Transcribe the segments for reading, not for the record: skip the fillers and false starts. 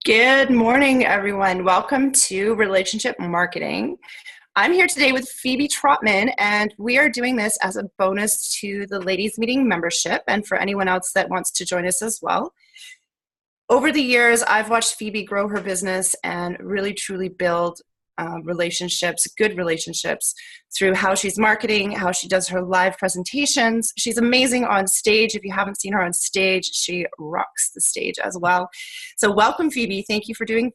Good morning, everyone. Welcome to Relationship Marketing. I'm here today with Phebe Trotman, and we are doing this as a bonus to the Ladies Meeting membership and for anyone else that wants to join us as well. Over the years, I've watched Phebe grow her business and really, truly build relationships, good relationships, through how she's marketing, how she does her live presentations. She's amazing on stage. If you haven't seen her on stage, she rocks the stage as well. So welcome, Phebe. Thank you for doing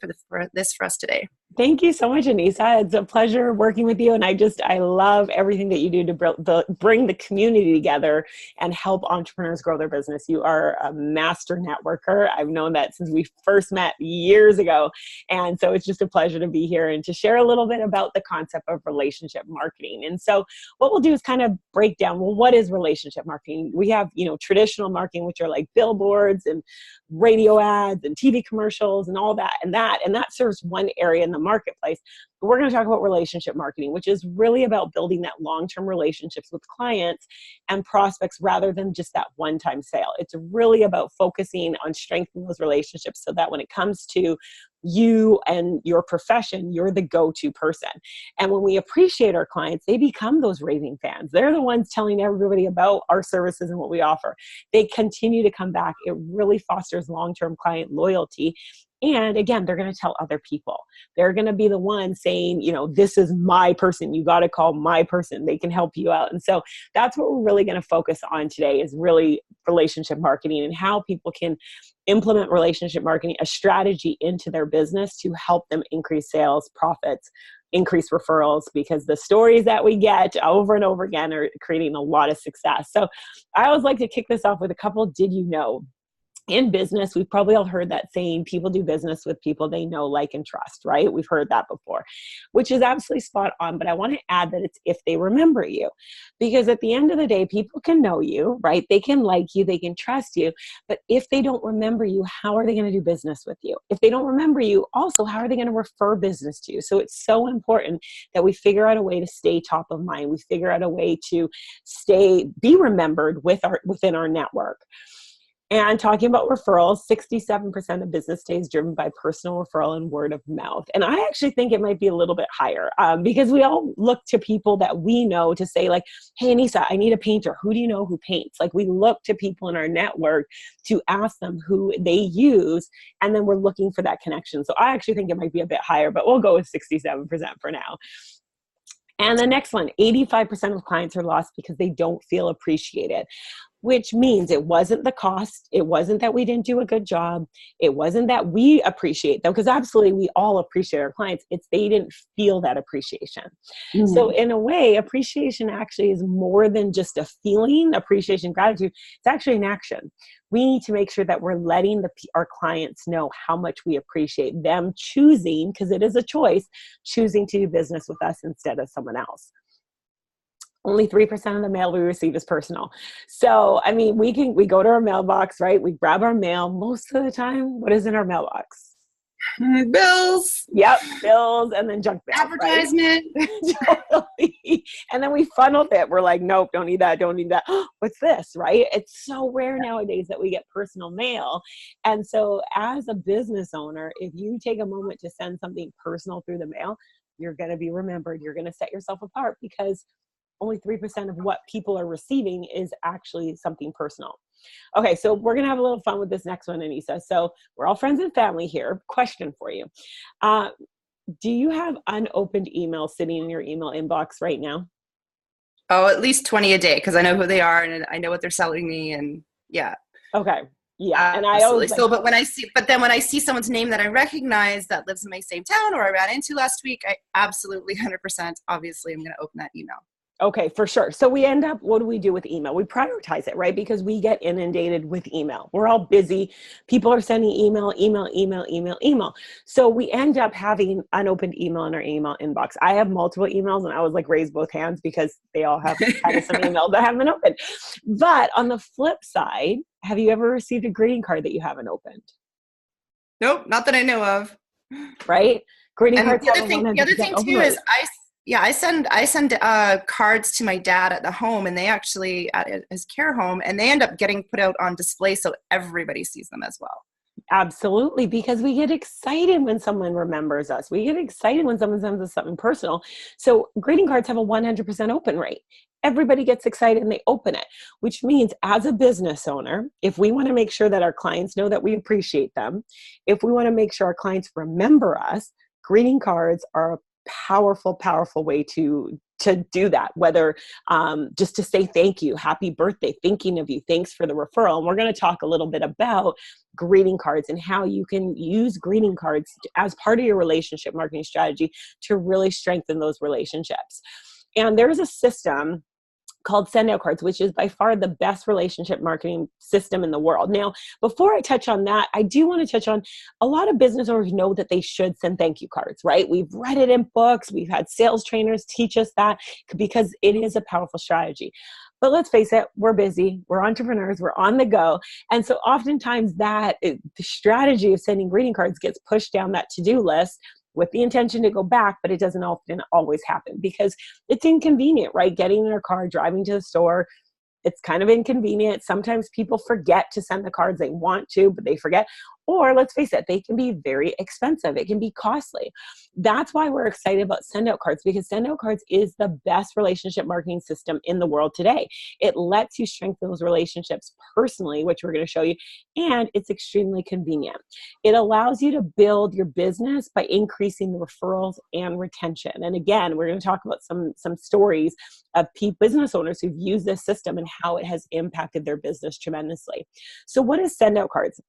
this for us today. Thank you so much, Anyssa. It's a pleasure working with you. And I love everything that you do to bring the community together and help entrepreneurs grow their business. You are a master networker. I've known that since we first met years ago. And so it's just a pleasure to be here and to share a little bit about the concept of relationship marketing. And so what we'll do is kind of break down, well, what is relationship marketing? We have, traditional marketing, which are like billboards and radio ads and TV commercials and all that. And that serves one area in the marketplace. But we're going to talk about relationship marketing, which is really about building that long-term relationships with clients and prospects rather than just that one-time sale. It's really about focusing on strengthening those relationships so that when it comes to you and your profession, you're the go-to person. And when we appreciate our clients, they become those raving fans. They're the ones telling everybody about our services and what we offer. They continue to come back. It really fosters long-term client loyalty. And again, they're going to tell other people. They're going to be the one saying, this is my person. You got to call my person. They can help you out. And so that's what we're really going to focus on today, is really relationship marketing and how people can implement relationship marketing, a strategy into their business to help them increase sales, profits, increase referrals, because the stories that we get over and over again are creating a lot of success. So I always like to kick this off with a couple did you know. In business, we've probably all heard that saying, people do business with people they know, like, and trust, right? We've heard that before, which is absolutely spot on. But I want to add that it's if they remember you, because at the end of the day, people can know you, right? They can like you, they can trust you. But if they don't remember you, how are they going to do business with you? If they don't remember you, also, how are they going to refer business to you? So it's so important that we figure out a way to stay top of mind. We figure out a way to be remembered within our network. And talking about referrals, 67% of business today is driven by personal referral and word of mouth. And I actually think it might be a little bit higher because we all look to people that we know to say, like, hey, Anyssa, I need a painter. Who do you know who paints? Like, we look to people in our network to ask them who they use, and then we're looking for that connection. So I actually think it might be a bit higher, but we'll go with 67% for now. And the next one, 85% of clients are lost because they don't feel appreciated, which means it wasn't the cost. It wasn't that we didn't do a good job. It wasn't that we appreciate them, because absolutely we all appreciate our clients. It's they didn't feel that appreciation. Mm-hmm. So in a way, appreciation actually is more than just a feeling, appreciation, gratitude. It's actually an action. We need to make sure that we're letting our clients know how much we appreciate them choosing, because it is a choice, choosing to do business with us instead of someone else. Only 3% of the mail we receive is personal. So, I mean, we go to our mailbox, right? We grab our mail. Most of the time, what is in our mailbox? Bills. Yep, bills, and then junk mail. Advertisement. Right? Totally. And then we funnel it. We're like, nope, don't need that, don't need that. What's this, right? It's so rare nowadays that we get personal mail. And so as a business owner, if you take a moment to send something personal through the mail, you're going to be remembered. You're going to set yourself apart, because only 3% of what people are receiving is actually something personal. Okay, so we're going to have a little fun with this next one, Anyssa. So we're all friends and family here. Question for you. Do you have unopened email sitting in your email inbox right now? Oh, at least 20 a day, because I know who they are and I know what they're selling me, and yeah. Okay. Yeah. And I always but when I see someone's name that I recognize that lives in my same town or I ran into last week, I absolutely 100% obviously I'm going to open that email. Okay, for sure. So we end up, what do we do with email? We prioritize it, right? Because we get inundated with email. We're all busy. People are sending email. So we end up having unopened email in our email inbox. I have multiple emails, and I was like, raise both hands, because they all have kind of some emails that haven't been opened. But on the flip side, have you ever received a greeting card that you haven't opened? Nope, not that I know of. Right? Greeting cards. The other thing too is I send cards to my dad at the home, and they actually at his care home, and they end up getting put out on display so everybody sees them as well. Absolutely, because we get excited when someone remembers us. We get excited when someone sends us something personal. So greeting cards have a 100% open rate. Everybody gets excited and they open it, which means as a business owner, if we want to make sure that our clients know that we appreciate them, if we want to make sure our clients remember us, greeting cards are a powerful, powerful way to do that, whether just to say thank you, happy birthday, thinking of you, thanks for the referral. And we're going to talk a little bit about greeting cards and how you can use greeting cards as part of your relationship marketing strategy to really strengthen those relationships. And there's a system called send out cards, which is by far the best relationship marketing system in the world. Now, before I touch on that, I do want to touch on a lot of business owners know that they should send thank you cards, right? We've read it in books. We've had sales trainers teach us that because it is a powerful strategy. But let's face it, we're busy, we're entrepreneurs, we're on the go. And so oftentimes the strategy of sending greeting cards gets pushed down that to-do list with the intention to go back, but it doesn't often always happen because it's inconvenient, right? Getting in our car, driving to the store, it's kind of inconvenient. Sometimes people forget to send the cards. They want to, but they forget. Or let's face it, they can be very expensive. It can be costly. That's why we're excited about send out cards, because send out cards is the best relationship marketing system in the world today. It lets you strengthen those relationships personally, which we're going to show you, and it's extremely convenient. It allows you to build your business by increasing the referrals and retention. And again, we're going to talk about some stories of business owners who've used this system and how it has impacted their business tremendously. So what is send out cards?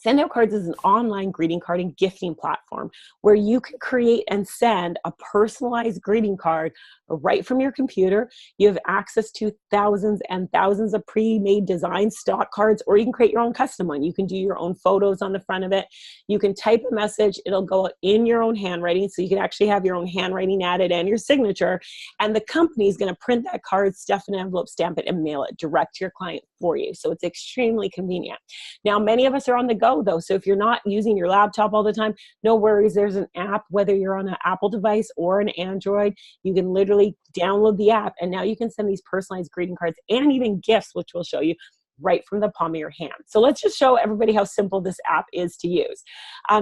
Send out cards is an online greeting card and gifting platform where you can create and send a personalized greeting card right from your computer. You have access to thousands and thousands of pre-made design stock cards, or you can create your own custom one. You can do your own photos on the front of it. You can type a message. It'll go out in your own handwriting, so you can actually have your own handwriting added and your signature. And the company is going to print that card, stuff in an envelope, stamp it, and mail it direct to your client for you. So it's extremely convenient. Now, many of us are on the go though. So if you're not using your laptop all the time, no worries. There's an app, whether you're on an Apple device or an Android, you can literally download the app and now you can send these personalized greeting cards and even gifts, which we'll show you, right from the palm of your hand. So let's just show everybody how simple this app is to use.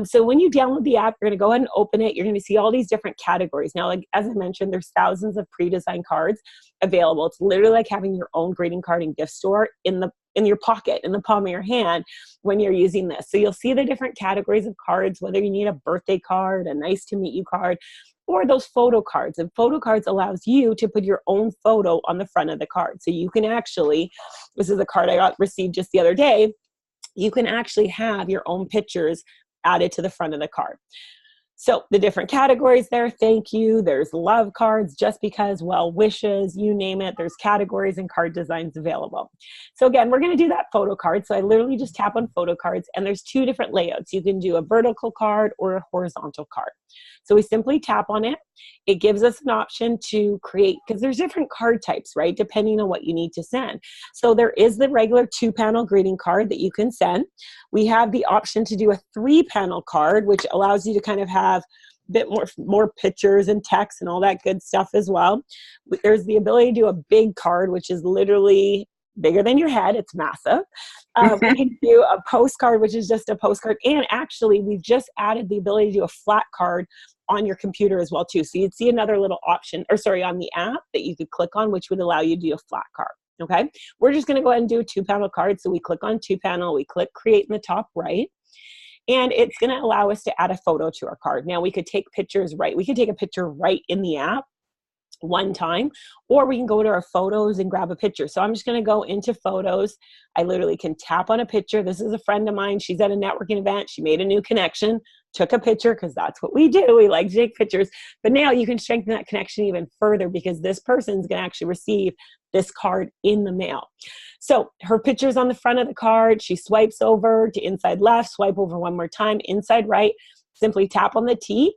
So when you download the app, you're going to go ahead and open it. You're going to see all these different categories. Now, like as I mentioned, there's thousands of pre-designed cards available. It's literally like having your own greeting card and gift store in your pocket, in the palm of your hand when you're using this. So you'll see the different categories of cards, whether you need a birthday card, a nice to meet you card, or those photo cards. And photo cards allows you to put your own photo on the front of the card. So you can actually, this is a card I received just the other day, you can actually have your own pictures added to the front of the card. So the different categories there, thank you, there's love cards, just because, well wishes, you name it, there's categories and card designs available. So again, we're going to do that photo card. So I literally just tap on photo cards and there's two different layouts. You can do a vertical card or a horizontal card. So we simply tap on it. It gives us an option to create, because there's different card types, right? Depending on what you need to send. So there is the regular 2-panel greeting card that you can send. We have the option to do a 3-panel card, which allows you to kind of have a bit more pictures and text and all that good stuff as well. There's the ability to do a big card, which is literally bigger than your head. It's massive. We can do a postcard, which is just a postcard. And actually, we've just added the ability to do a flat card on your computer as well too. So you'd see another little option, on the app that you could click on, which would allow you to do a flat card. Okay. We're just going to go ahead and do a 2-panel card. So we click on 2-panel, we click create in the top right. And it's going to allow us to add a photo to our card. Now we could take pictures, right? We could take a picture right in the app one time, or we can go to our photos and grab a picture. So I'm just going to go into photos. I literally can tap on a picture. This is a friend of mine. She's at a networking event. She made a new connection, took a picture, because that's what we do. We like to take pictures. But now you can strengthen that connection even further, because this person's going to actually receive this card in the mail. So her picture's on the front of the card. She swipes over to inside left, swipe over one more time, inside right, simply tap on the T,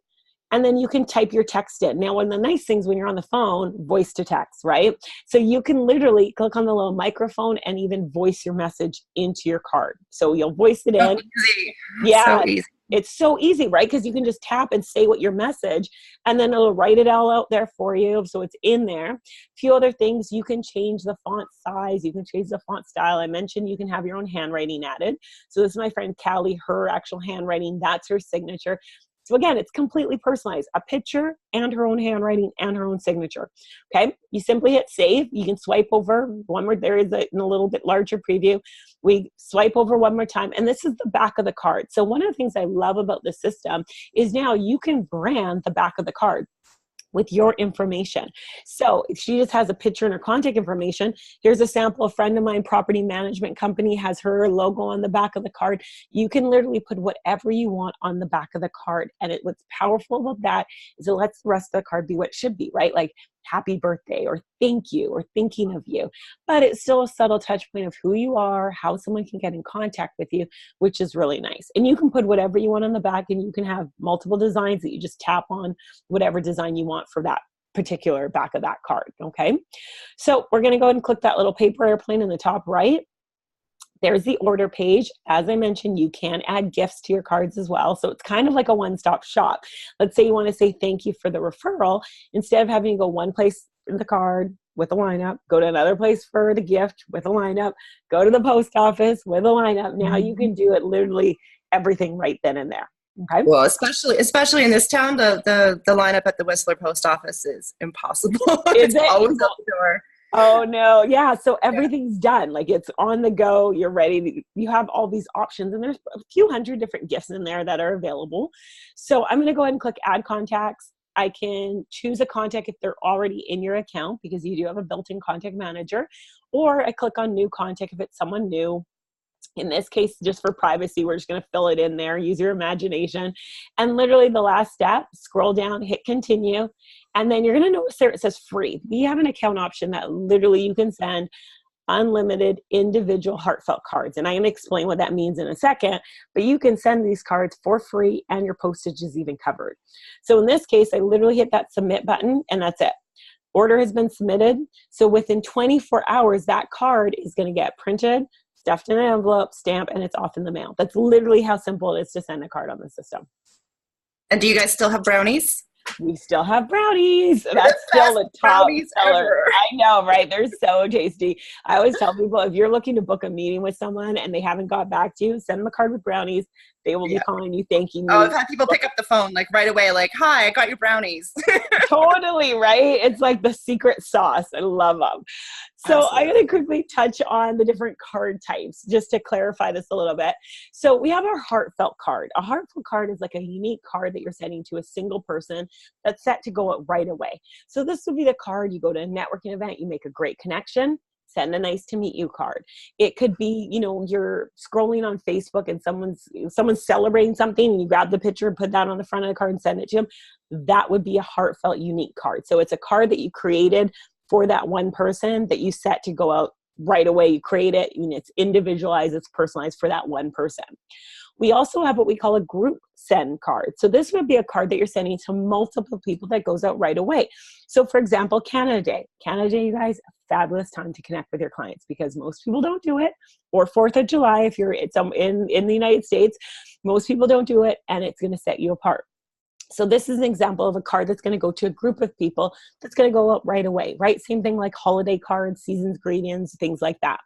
and then you can type your text in. Now, one of the nice things when you're on the phone, voice to text, right? So you can literally click on the little microphone and even voice your message into your card. So you'll voice it in. Easy. Yeah. So easy. It's so easy, right? Because you can just tap and say what your message, and then it'll write it all out there for you. So it's in there. A few other things, you can change the font size. You can change the font style. I mentioned you can have your own handwriting added. So this is my friend Callie, her actual handwriting. That's her signature. So again, it's completely personalized, a picture and her own handwriting and her own signature. Okay. You simply hit save. You can swipe over one more. There is a little bit larger preview. We swipe over one more time, and this is the back of the card. So one of the things I love about the system is now you can brand the back of the card with your information. So if she just has a picture and her contact information, here's a sample. A friend of mine, property management company, has her logo on the back of the card. You can literally put whatever you want on the back of the card. And what's powerful about that is it lets the rest of the card be what it should be, right? Like happy birthday or thank you or thinking of you. But it's still a subtle touch point of who you are, how someone can get in contact with you, which is really nice. And you can put whatever you want on the back, and you can have multiple designs that you just tap on whatever design you want for that particular back of that card. Okay. So we're going to go ahead and click that little paper airplane in the top right. There's the order page. As I mentioned, you can add gifts to your cards as well. So it's kind of like a one-stop shop. Let's say you want to say thank you for the referral. Instead of having to go one place in the card with a lineup, go to another place for the gift with a lineup, go to the post office with a lineup. Now you can do it literally everything right then and there. Okay. Well, especially in this town, the lineup at the Whistler post office is impossible. It's always out the door. Oh no. Yeah. So everything's done. Like it's on the go. You're ready. You have all these options, and there's a few hundred different gifts in there that are available. So I'm going to go ahead and click add contacts. I can choose a contact if they're already in your account, because you do have a built-in contact manager, or I click on new contact if it's someone new. In this case, just for privacy, we're just going to fill it in there. Use your imagination. And literally the last step, scroll down, hit continue. And then you're going to notice there it says free. We have an account option that literally you can send unlimited individual heartfelt cards. And I'm going to explain what that means in a second, but you can send these cards for free and your postage is even covered. So in this case, I literally hit that submit button and that's it. Order has been submitted. So within 24 hours, that card is going to get printed, stuffed in an envelope, stamped, and it's off in the mail. That's literally how simple it is to send a card on the system. And do you guys still have brownies? We still have brownies. That's still the top seller. I know, right? They're so tasty. I always tell people, if you're looking to book a meeting with someone and they haven't got back to you, send them a card with brownies. They will be calling you, thanking you. Oh, I've had people pick up the phone like right away, like, hi, I got your brownies. Totally, right? It's like the secret sauce. I love them. So I'm going to quickly touch on the different card types just to clarify this a little bit. So we have our heartfelt card. A heartfelt card is like a unique card that you're sending to a single person that's set to go out right away. So this would be the card you go to a networking event, you make a great connection, send a nice to meet you card. It could be, you know, you're scrolling on Facebook and someone's celebrating something and you grab the picture and put that on the front of the card and send it to them. That would be a heartfelt unique card. So it's a card that you created for that one person that you set to go out right away. You create it and it's individualized, it's personalized for that one person. We also have what we call a group send card. So this would be a card that you're sending to multiple people that goes out right away. So for example, Canada Day. Canada Day, you guys, a fabulous time to connect with your clients because most people don't do it. Or 4th of July, if you're in the United States, most people don't do it and it's going to set you apart. So this is an example of a card that's going to go to a group of people that's going to go out right away, right? Same thing like holiday cards, season's greetings, things like that.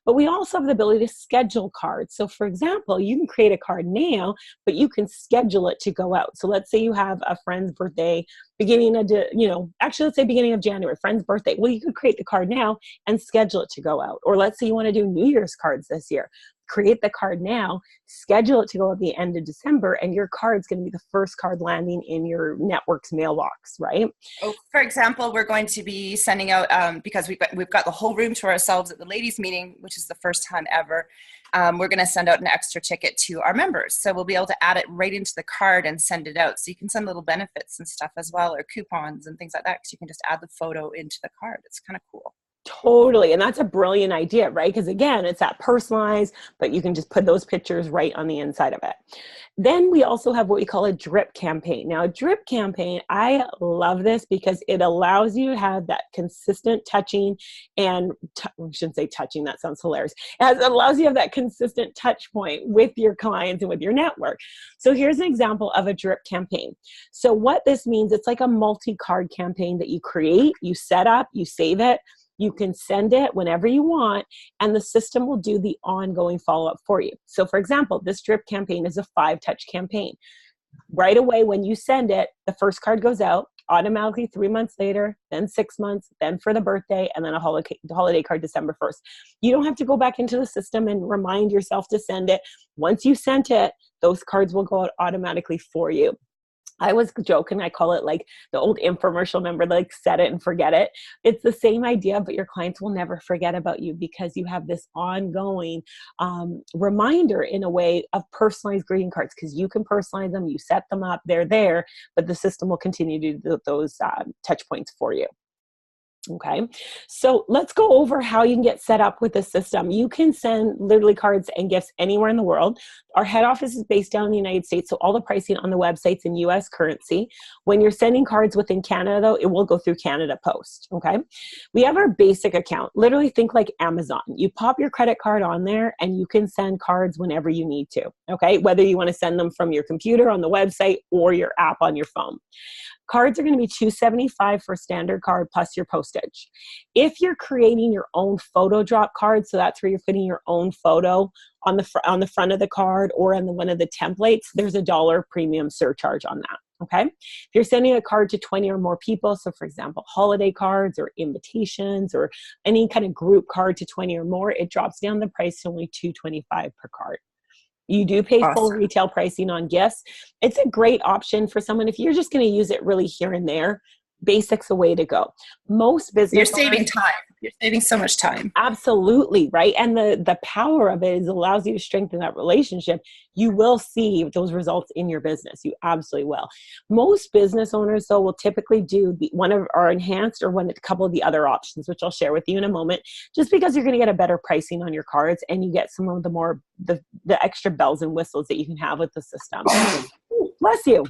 But we also have the ability to schedule cards. So for example, you can create a card now, but you can schedule it to go out. So let's say you have a friend's birthday beginning of, let's say beginning of January, friend's birthday. Well, you could create the card now and schedule it to go out. Or let's say you want to do New Year's cards this year. Create the card now, schedule it to go at the end of December, and your card's going to be the first card landing in your network's mailbox, right? Oh, for example, we're going to be sending out, because we've got the whole room to ourselves at the ladies' meeting, which is the first time ever. We're going to send out an extra ticket to our members. So we'll be able to add it right into the card and send it out. So you can send little benefits and stuff as well, or coupons and things like that, because you can just add the photo into the card. It's kind of cool. Totally. And that's a brilliant idea, right? Because again, it's that personalized, but you can just put those pictures right on the inside of it. Then we also have what we call a drip campaign. Now, a drip campaign, I love this because it allows you to have that consistent touching and, we shouldn't say touching, that sounds hilarious. It allows you to have that consistent touch point with your clients and with your network. So here's an example of a drip campaign. So what this means, it's like a multi-card campaign that you create, you set up, you save it. You can send it whenever you want, and the system will do the ongoing follow-up for you. So for example, this drip campaign is a 5-touch campaign. Right away when you send it, the first card goes out automatically 3 months later, then 6 months, then for the birthday, and then a holiday card December 1st. You don't have to go back into the system and remind yourself to send it. Once you sent it, those cards will go out automatically for you. I was joking. I call it like the old infomercial, remember, like set it and forget it. It's the same idea, but your clients will never forget about you because you have this ongoing reminder in a way of personalized greeting cards, because you can personalize them, you set them up, they're there, but the system will continue to do those touch points for you. Okay, so let's go over how you can get set up with the system. You can send literally cards and gifts anywhere in the world. Our head office is based down in the United States, so all the pricing on the website's in US currency. When you're sending cards within Canada, though, it will go through Canada Post, okay? We have our basic account. Literally think like Amazon. You pop your credit card on there and you can send cards whenever you need to, okay? Whether you want to send them from your computer on the website or your app on your phone. Cards are going to be $275 for a standard card plus your postage. If you're creating your own photo drop card, so that's where you're putting your own photo on the front of the card or on one of the templates, there's $1 premium surcharge on that. Okay. If you're sending a card to 20 or more people, so for example, holiday cards or invitations or any kind of group card to 20 or more, it drops down the price to only $225 per card. You do pay full retail pricing on gifts. It's a great option for someone if you're just going to use it really here and there. Basic's a way to go. Most business You're saving time. You're saving so much time. Absolutely, right? And the power of it is it allows you to strengthen that relationship. You will see those results in your business. You absolutely will. Most business owners, though, will typically do one of our enhanced or a couple of the other options, which I'll share with you in a moment, just because you're going to get a better pricing on your cards and you get some of the extra bells and whistles that you can have with the system. Bless you.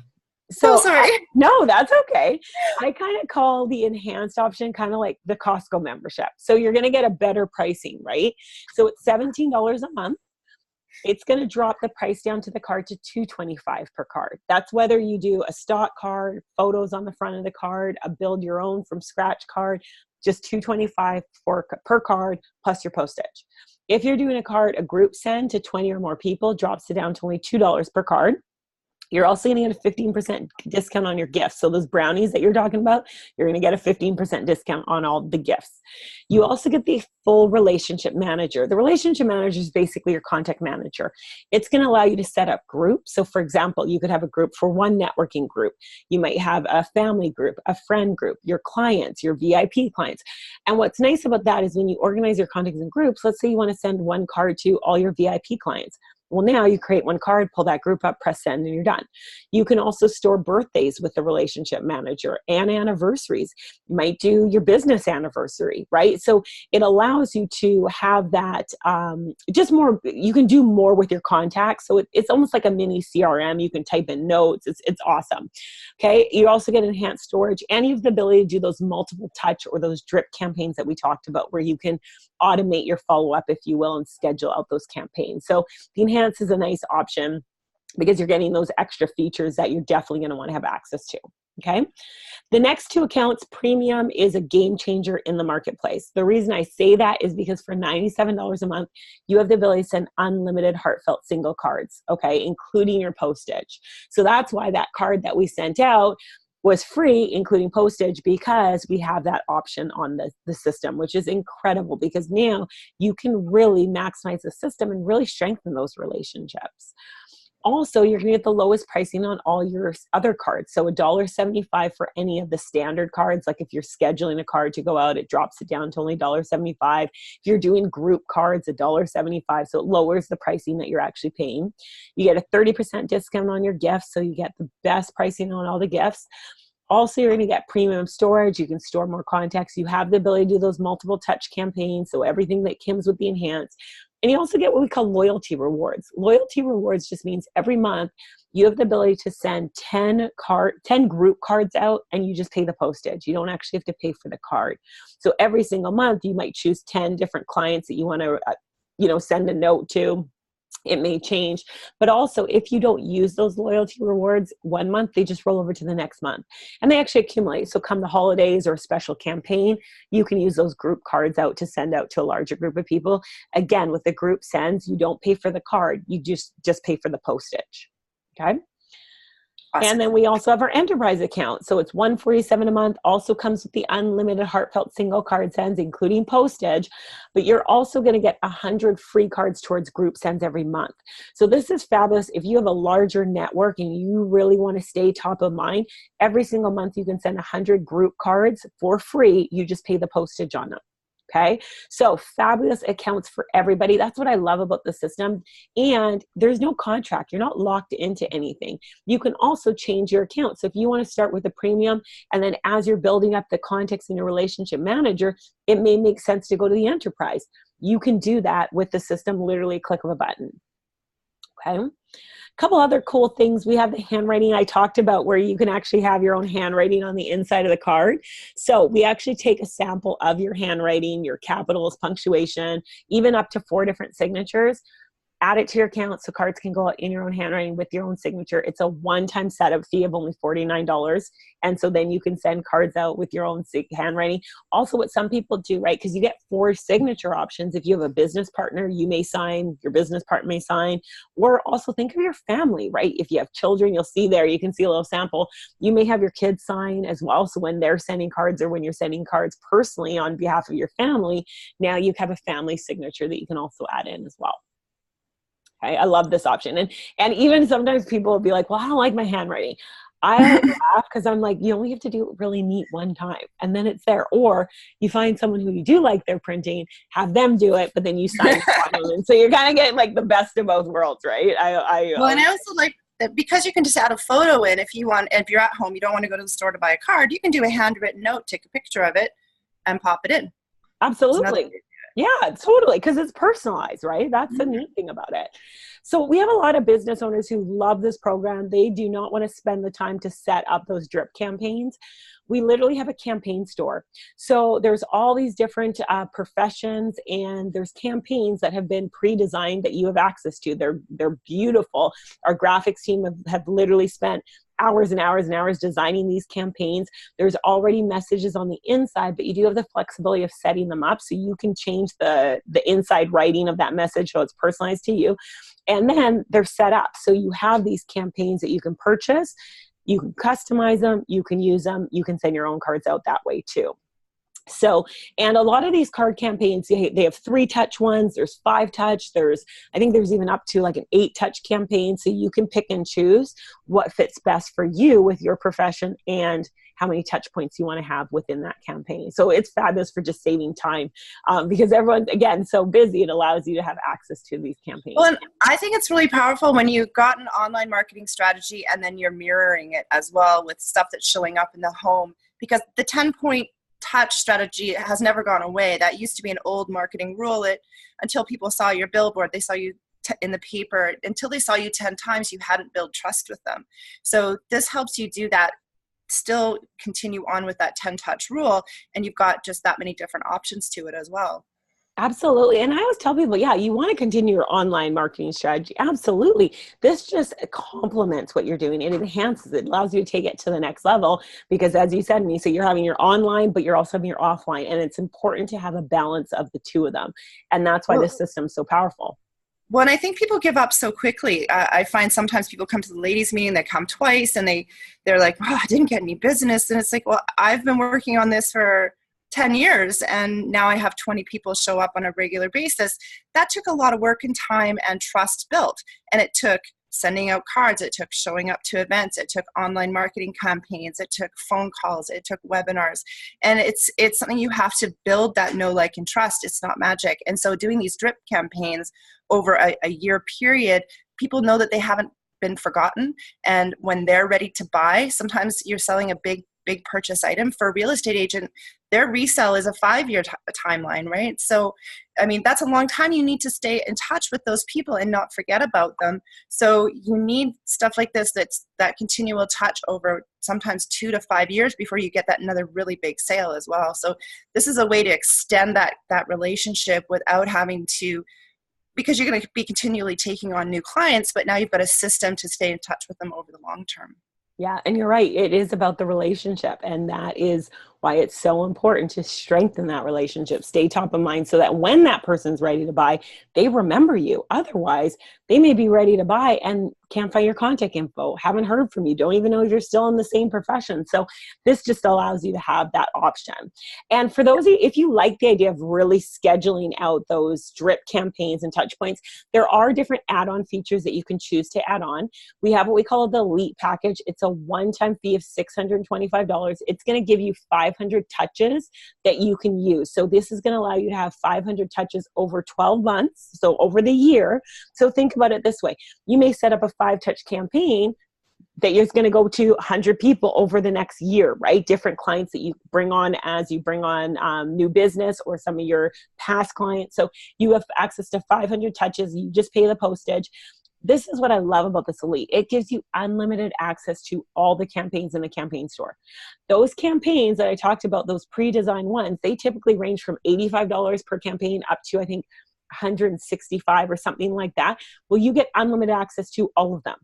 So sorry. No, that's okay. I kind of call the enhanced option kind of like the Costco membership. So you're going to get a better pricing, right? So it's $17 a month. It's going to drop the price down to the card to $225 per card. That's whether you do a stock card, photos on the front of the card, a build your own from scratch card, just $225 per card plus your postage. If you're doing a group send to 20 or more people, drops it down to only $2 per card. You're also going to get a 15% discount on your gifts. So those brownies that you're talking about, you're going to get a 15% discount on all the gifts. You also get the full relationship manager. The relationship manager is basically your contact manager. It's going to allow you to set up groups. So for example, you could have a group for one networking group. You might have a family group, a friend group, your clients, your VIP clients. And what's nice about that is when you organize your contacts in groups, let's say you want to send one card to all your VIP clients. Well, now you create one card, pull that group up, press send, and you're done. You can also store birthdays with the relationship manager and anniversaries. You might do your business anniversary, right? So it allows you to have that just more, you can do more with your contacts. So it's almost like a mini CRM. You can type in notes. It's awesome. Okay. You also get enhanced storage and you have the ability to do those multiple touch or those drip campaigns that we talked about where you can automate your follow-up, if you will, and schedule out those campaigns. So the enhanced is a nice option because you're getting those extra features that you're definitely going to want to have access to. Okay. The next two accounts, premium is a game changer in the marketplace. The reason I say that is because for $97 a month, you have the ability to send unlimited heartfelt single cards, okay, including your postage. So that's why that card that we sent out was free, including postage, because we have that option on the system, which is incredible because now you can really maximize the system and really strengthen those relationships. Also, you're going to get the lowest pricing on all your other cards. So $1.75 for any of the standard cards. Like if you're scheduling a card to go out, it drops it down to only $1.75. If you're doing group cards, $1.75. So it lowers the pricing that you're actually paying. You get a 30% discount on your gifts. So you get the best pricing on all the gifts. Also, you're going to get premium storage. You can store more contacts. You have the ability to do those multiple touch campaigns. So everything that comes with the enhance. And you also get what we call loyalty rewards. Loyalty rewards just means every month you have the ability to send 10 group cards out, and you just pay the postage. You don't actually have to pay for the card. So every single month you might choose 10 different clients that you want to send a note to. It may change, but also if you don't use those loyalty rewards one month, they just roll over to the next month, and they actually accumulate. So come the holidays or a special campaign, you can use those group cards out to send out to a larger group of people. Again, with the group sends, you don't pay for the card, you just pay for the postage. Okay. Awesome. And then we also have our enterprise account. So it's $147 a month, also comes with the unlimited heartfelt single card sends, including postage, but you're also going to get 100 free cards towards group sends every month. So this is fabulous. If you have a larger network and you really want to stay top of mind, every single month you can send 100 group cards for free. You just pay the postage on them. Okay. So fabulous accounts for everybody. That's what I love about the system. And there's no contract. You're not locked into anything. You can also change your account. So if you want to start with a premium, and then as you're building up the context in your relationship manager, it may make sense to go to the enterprise. You can do that with the system, literally a click of a button. Okay. Couple other cool things. We have the handwriting I talked about, where you can actually have your own handwriting on the inside of the card. So we actually take a sample of your handwriting, your capitals, punctuation, even up to 4 different signatures. Add it to your account so cards can go out in your own handwriting with your own signature. It's a one-time setup fee of only $49. And so then you can send cards out with your own handwriting. Also, what some people do, right, because you get 4 signature options. If you have a business partner, you may sign, your business partner may sign, or also think of your family, right? If you have children, you'll see there, you can see a little sample. You may have your kids sign as well. So when they're sending cards, or when you're sending cards personally on behalf of your family, now you have a family signature that you can also add in as well. I love this option. And even sometimes people will be like, well, I don't like my handwriting. I laugh because I'm like, you only have to do it really neat one time and then it's there. Or you find someone who you do like their printing, have them do it, but then you sign it on them. And so you're kind of getting like the best of both worlds, right? Well, and I also like that because you can just add a photo in if you're at home, you don't want to go to the store to buy a card, you can do a handwritten note, take a picture of it and pop it in. Absolutely. Yeah, totally. Because it's personalized, right? That's the neat thing about it. So we have a lot of business owners who love this program. They do not want to spend the time to set up those drip campaigns. We literally have a campaign store. So there's all these different professions, and there's campaigns that have been pre-designed that you have access to. They're beautiful. Our graphics team have literally spent hours and hours and hours designing these campaigns. There's already messages on the inside, but you do have the flexibility of setting them up so you can change the inside writing of that message so it's personalized to you. And then they're set up. So you have these campaigns that you can purchase, you can customize them, you can use them, you can send your own cards out that way too. So, and a lot of these card campaigns, they have 3-touch ones, there's 5-touch, I think there's even up to like an 8-touch campaign. So you can pick and choose what fits best for you with your profession and how many touch points you want to have within that campaign. So it's fabulous for just saving time because everyone's, again, so busy, it allows you to have access to these campaigns. Well, and I think it's really powerful when you've got an online marketing strategy and then you're mirroring it as well with stuff that's showing up in the home, because the 10-point touch strategy has never gone away. That used to be an old marketing rule. Until people saw your billboard, they saw you in the paper, until they saw you 10 times, you hadn't built trust with them. So this helps you do that, still continue on with that 10-touch rule, and you've got just that many different options to it as well. Absolutely. And I always tell people, yeah, you want to continue your online marketing strategy. Absolutely. This just complements what you're doing. It enhances it, allows you to take it to the next level because, as you said, Anyssa, you're having your online, but you're also having your offline. And it's important to have a balance of the two of them. And that's why this system is so powerful. Well, and I think people give up so quickly. I find sometimes people come to the ladies' meeting, they come twice, and they're like, oh, I didn't get any business. And it's like, well, I've been working on this for 10 years, and now I have 20 people show up on a regular basis. That took a lot of work and time and trust built. And it took sending out cards, it took showing up to events, it took online marketing campaigns, it took phone calls, it took webinars. And it's something you have to build, that know, like, and trust. It's not magic. And so doing these drip campaigns over a year period, people know that they haven't been forgotten. And when they're ready to buy, sometimes you're selling a big big purchase item. For a real estate agent, their resale is a 5-year timeline, right? So, I mean, that's a long time. You need to stay in touch with those people and not forget about them. So you need stuff like this, that continual touch over sometimes 2 to 5 years before you get that another really big sale as well. So this is a way to extend that relationship without having to, because you're going to be continually taking on new clients, but now you've got a system to stay in touch with them over the long term. Yeah, and you're right. It is about the relationship, and that is why it's so important to strengthen that relationship, stay top of mind, so that when that person's ready to buy, they remember you. Otherwise, they may be ready to buy and can't find your contact info, haven't heard from you, don't even know if you're still in the same profession. So this just allows you to have that option. And for those of you, if you like the idea of really scheduling out those drip campaigns and touch points, there are different add-on features that you can choose to add on. We have what we call the Elite package. It's a one-time fee of $625. It's going to give you 500 touches that you can use. So this is going to allow you to have 500 touches over 12 months, so over the year. So think about it this way. You may set up a 5-touch campaign that you're going to go to 100 people over the next year, right? Different clients that you bring on as you bring on new business or some of your past clients. So you have access to 500 touches. You just pay the postage. This is what I love about this Elite. It gives you unlimited access to all the campaigns in the campaign store. Those campaigns that I talked about, those pre-designed ones, they typically range from $85 per campaign up to, I think, $165 or something like that. Well, you get unlimited access to all of them.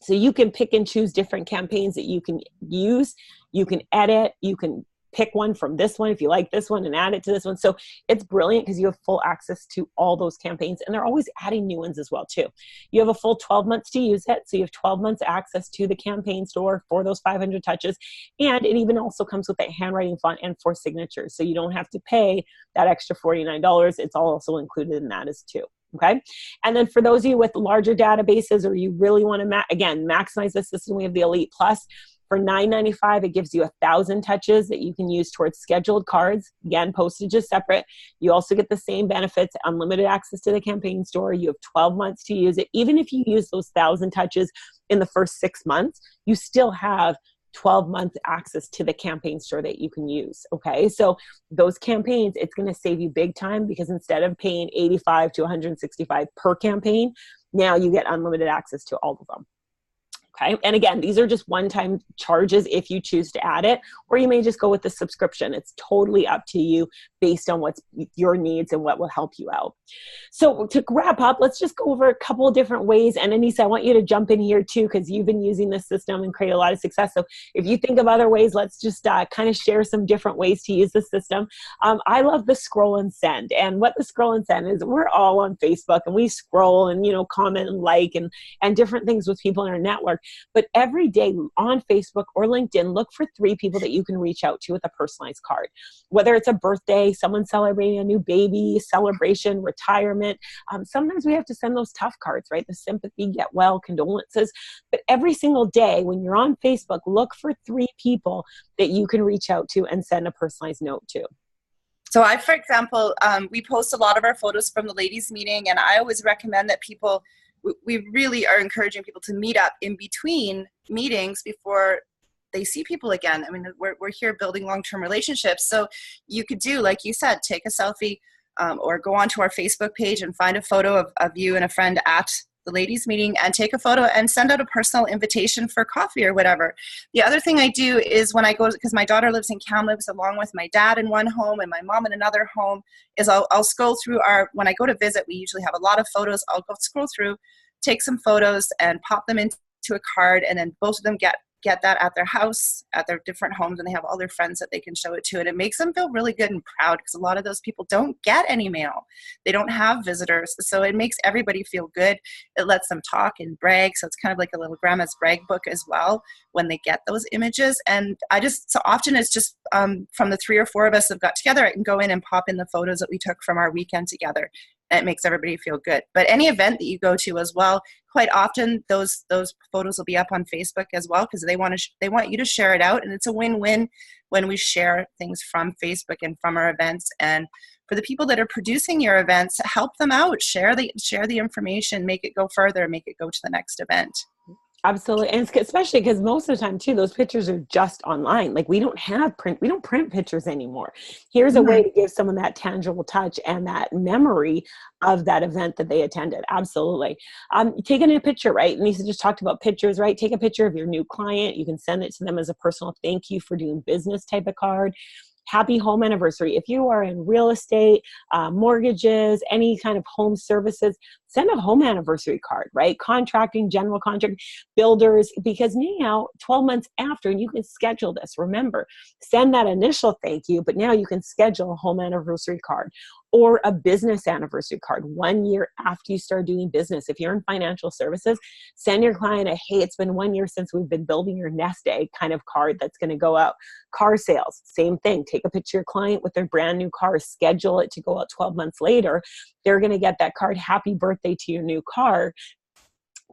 So you can pick and choose different campaigns that you can use. You can edit. You can pick one from this one if you like this one and add it to this one. So it's brilliant because you have full access to all those campaigns, and they're always adding new ones as well too. You have a full 12 months to use it. So you have 12 months access to the campaign store for those 500 touches. And it even also comes with a handwriting font and 4 signatures. So you don't have to pay that extra $49. It's also included in that as too. Okay. And then for those of you with larger databases, or you really want to, maximize the system, we have the Elite Plus. For $9.95, it gives you 1,000 touches that you can use towards scheduled cards. Again, postage is separate. You also get the same benefits, unlimited access to the campaign store. You have 12 months to use it. Even if you use those 1,000 touches in the first 6 months, you still have 12 months access to the campaign store that you can use. Okay. So those campaigns, it's going to save you big time, because instead of paying $85 to $165 per campaign, now you get unlimited access to all of them. Okay. And again, these are just one-time charges if you choose to add it, or you may just go with the subscription. It's totally up to you based on what's your needs and what will help you out. So to wrap up, let's just go over a couple of different ways. And Anyssa, I want you to jump in here too, because you've been using this system and create a lot of success. So if you think of other ways, let's just kind of share some different ways to use the system. I love the scroll and send. And what the scroll and send is, we're all on Facebook and we scroll and, comment and like and different things with people in our network. But every day on Facebook or LinkedIn, look for 3 people that you can reach out to with a personalized card. Whether it's a birthday, someone celebrating a new baby, celebration, retirement. Sometimes we have to send those tough cards, right? The sympathy, get well, condolences. But every single day when you're on Facebook, look for 3 people that you can reach out to and send a personalized note to. So for example, we post a lot of our photos from the ladies' meeting, and I always recommend that we really are encouraging people to meet up in between meetings before they see people again. I mean, we're here building long-term relationships. So you could do, like you said, take a selfie or go onto our Facebook page and find a photo of you and a friend at the ladies' meeting and take a photo and send out a personal invitation for coffee or whatever. The other thing I do is when I go, because my daughter lives in Kamloops along with my dad in one home and my mom in another home, is I'll scroll through when I go to visit, we usually have a lot of photos. I'll go scroll through, take some photos and pop them into a card, and then both of them get that at their house, at their different homes, and they have all their friends that they can show it to. And it makes them feel really good and proud, because a lot of those people don't get any mail. They don't have visitors. So it makes everybody feel good. It lets them talk and brag. So it's kind of like a little grandma's brag book as well when they get those images. And so often it's just from the 3 or 4 of us that got together, I can go in and pop in the photos that we took from our weekend together. And it makes everybody feel good. But any event that you go to as well, quite often those photos will be up on Facebook as well, because they want you to share it out, and it's a win-win when we share things from Facebook and from our events. And for the people that are producing your events, help them out, share the information, make it go further, make it go to the next event. Absolutely. And especially because most of the time too, those pictures are just online. Like we don't print pictures anymore. Here's a way Mhm. to give someone that tangible touch and that memory of that event that they attended. Absolutely. Taking a picture, right? Nisa just talked about pictures, right? Take a picture of your new client. You can send it to them as a personal thank you for doing business type of card. Happy home anniversary. If you are in real estate, mortgages, any kind of home services, send a home anniversary card, right? Contracting, general contract, builders, because now 12 months after, and you can schedule this, remember, send that initial thank you, but now you can schedule a home anniversary card or a business anniversary card 1 year after you start doing business. If you're in financial services, send your client a, hey, it's been 1 year since we've been building your nest egg kind of card that's going to go out. Car sales, same thing. Take a picture of your client with their brand new car, schedule it to go out 12 months later. They're going to get that card, happy birthday to your new car.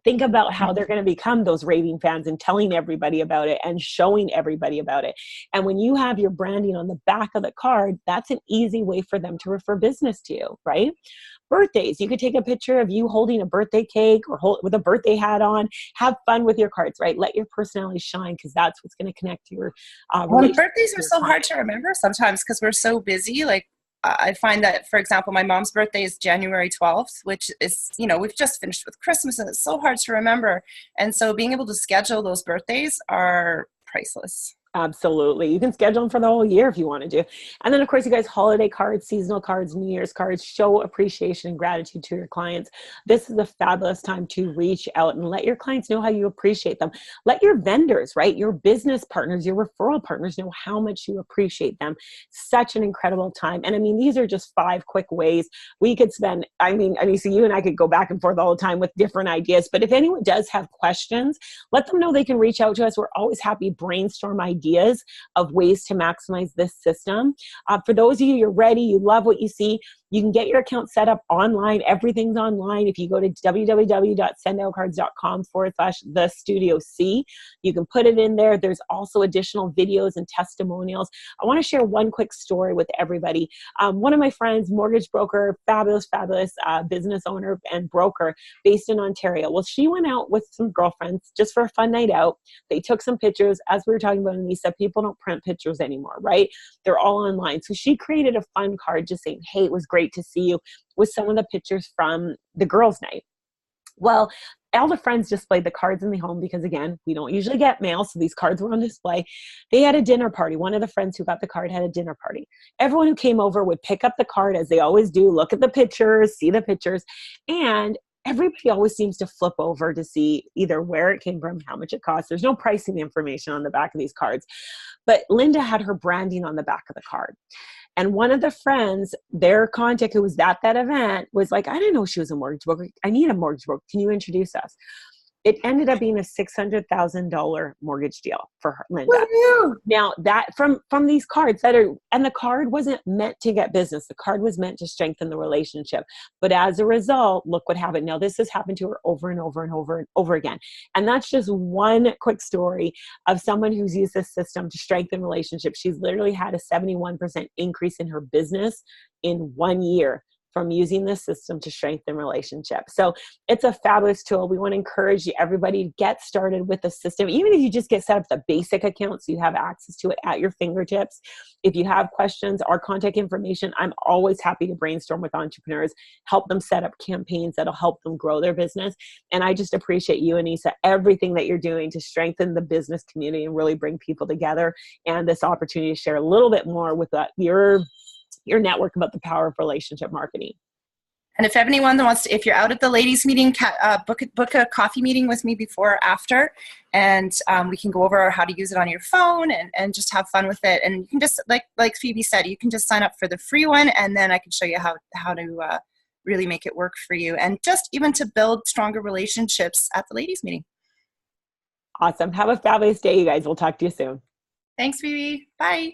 Think about how they're going to become those raving fans and telling everybody about it and showing everybody about it. And when you have your branding on the back of the card, that's an easy way for them to refer business to you, right? Birthdays, you could take a picture of you holding a birthday cake or with a birthday hat on. Have fun with your cards, right? Let your personality shine, because that's what's going to connect your Well, and relationship birthdays with are your so hard client. to remember sometimes because we're so busy. Like I find that, for example, my mom's birthday is January 12th, which is, we've just finished with Christmas and it's so hard to remember. And so being able to schedule those birthdays are priceless. Absolutely. You can schedule them for the whole year if you want to do. And then, of course, you guys, holiday cards, seasonal cards, New Year's cards, show appreciation and gratitude to your clients. This is a fabulous time to reach out and let your clients know how you appreciate them. Let your vendors, right, your business partners, your referral partners know how much you appreciate them. Such an incredible time. And I mean, these are just 5 quick ways we could spend. I mean, Anissa, you and I could go back and forth all the time with different ideas. But if anyone does have questions, let them know they can reach out to us. We're always happy to brainstorm ideas of ways to maximize this system. For those of you, you're ready, you love what you see, you can get your account set up online. Everything's online. If you go to www.sendoutcards.com/the-studio-C, you can put it in there. There's also additional videos and testimonials. I want to share one quick story with everybody. One of my friends, mortgage broker, fabulous business owner and broker based in Ontario. Well, she went out with some girlfriends just for a fun night out. They took some pictures. As we were talking about, Anissa, people don't print pictures anymore, right? They're all online. So she created a fun card just saying, hey, it was great to see you, with some of the pictures from the girls' night. Well, all the friends displayed the cards in the home because, again, we don't usually get mail, so these cards were on display. They had a dinner party. One of the friends who got the card had a dinner party. Everyone who came over would pick up the card, as they always do, look at the pictures, see the pictures, and everybody always seems to flip over to see either where it came from, how much it costs. There's no pricing information on the back of these cards. But Linda had her branding on the back of the card. And one of the friends, their contact who was at that event, was like, I didn't know she was a mortgage broker. I need a mortgage broker. Can you introduce us? It ended up being a $600,000 mortgage deal for her, Linda. Woo-hoo! Now that from these cards and the card wasn't meant to get business. The card was meant to strengthen the relationship. But as a result, look what happened. Now this has happened to her over and over and over and over again. And that's just one quick story of someone who's used this system to strengthen relationships. She's literally had a 71% increase in her business in 1 year from using this system to strengthen relationships. So it's a fabulous tool. We want to encourage everybody to get started with the system. Even if you just get set up the basic account so you have access to it at your fingertips. If you have questions, our contact information, I'm always happy to brainstorm with entrepreneurs, help them set up campaigns that'll help them grow their business. And I just appreciate you, Anissa, everything that you're doing to strengthen the business community and really bring people together, and this opportunity to share a little bit more with your network about the power of relationship marketing. And if anyone wants to, if you're out at the ladies meeting, book a coffee meeting with me before or after, and we can go over how to use it on your phone and just have fun with it. And you can just, like Phoebe said, you can just sign up for the free one, and then I can show you how to really make it work for you, and just even to build stronger relationships at the ladies meeting. Awesome. Have a fabulous day, you guys. We'll talk to you soon. Thanks, Phoebe. Bye.